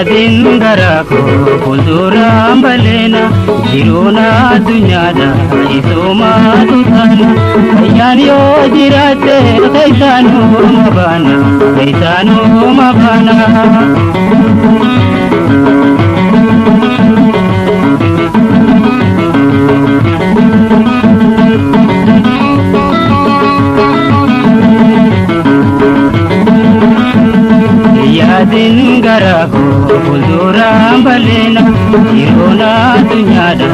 Dingaraku kuzuram balena jiruna dunyada isoma tutana yan yo jirate kaisanu mabana Dingaraku kuzuram balena jiruna dunyada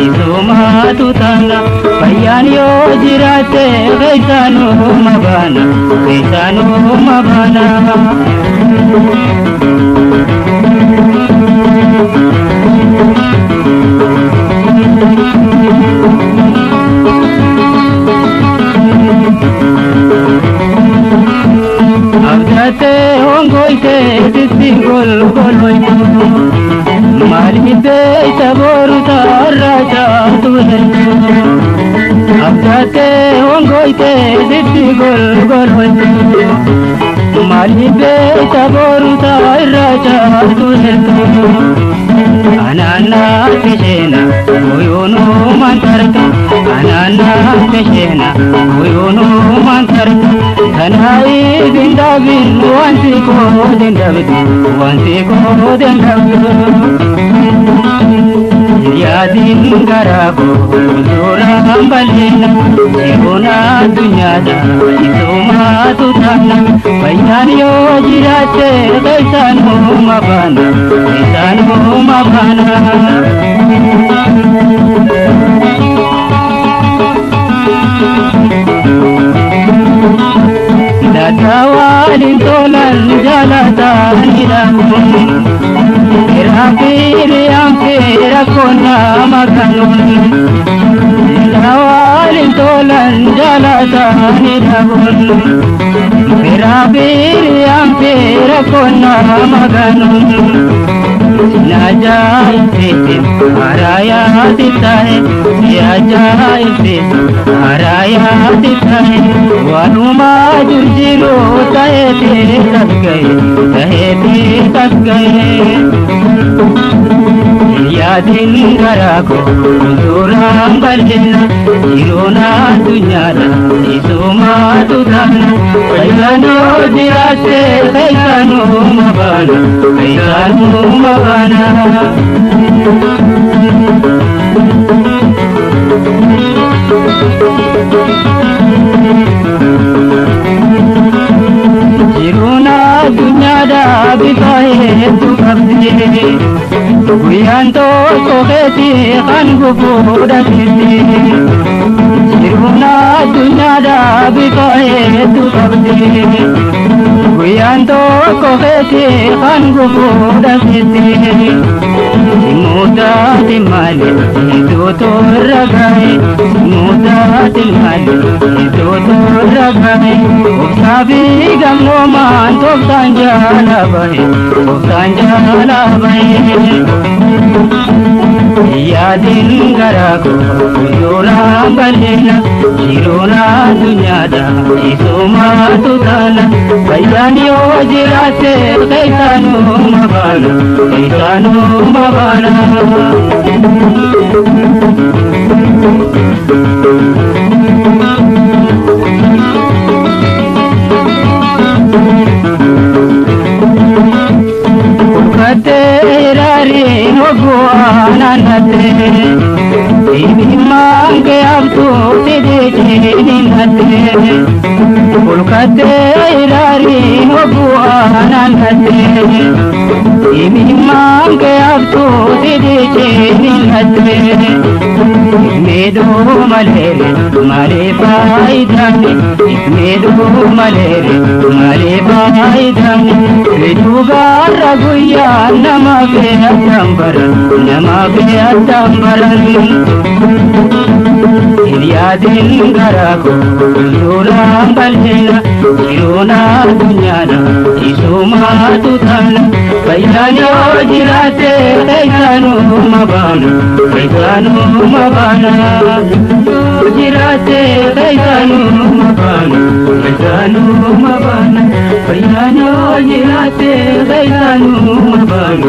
isoma tutana bayan yo jirate kaisanu mabana Abdate hongoite disingol goloi Malite taboru taraja tuhe Abdate hongoite disingol goloi Malite taboru taraja tuhe Anana keshena oyono mantarta Anana keshena oyono mantarta Kanai dindabin wanti ko dindabit Ya dingaraku kuzuram balena jiruna dunyada isoma tutana bayan yo jirate kaisanu mabana Datawalin tolan jalatan hidangmu Irhafiri ampira kona makanun Datawalin tolan jalatan hidangmu Irhafiri ampira kona makanun Sinajai fitim haraya titahe Sinajai fitim haraya titahe Wanuma jurjiru taheti tak gaye Ya dingaraku kuzuram balena jiruna dunyada isoma tutana kaisanu jirate kaisanu mabana Jiruna dunyada bitahe tu kabdi Guyanto koketi kan gubuda kiti Jiruna dunyada bitahe tu kabdi Guyanto koketi kan gubuda kiti Muda timale itu ragai Muda timale itu ragai Sabi gamno mantok tanjala bahe Ya dingaraku kuzuram balena jiruna dunyada isoma tutana bayan yo jirate kaisanu mabana Katerari hoguana nate Ibi mange abtu tidini nate Katerari hoguana nate मांगे अब तो दे निहते में दो मलेरे मारे भाई धनी में दो मलेरे मारे भाई धनी जुगा रघुया नमके अतंबर दिन घरा को योरा बलहेना योना दुनियाना इसोमा तुथाना पैसानो जिराते पैसानो मबाना जिराते पैसानो मबाना पैसानो जिराते पैसानो मबाना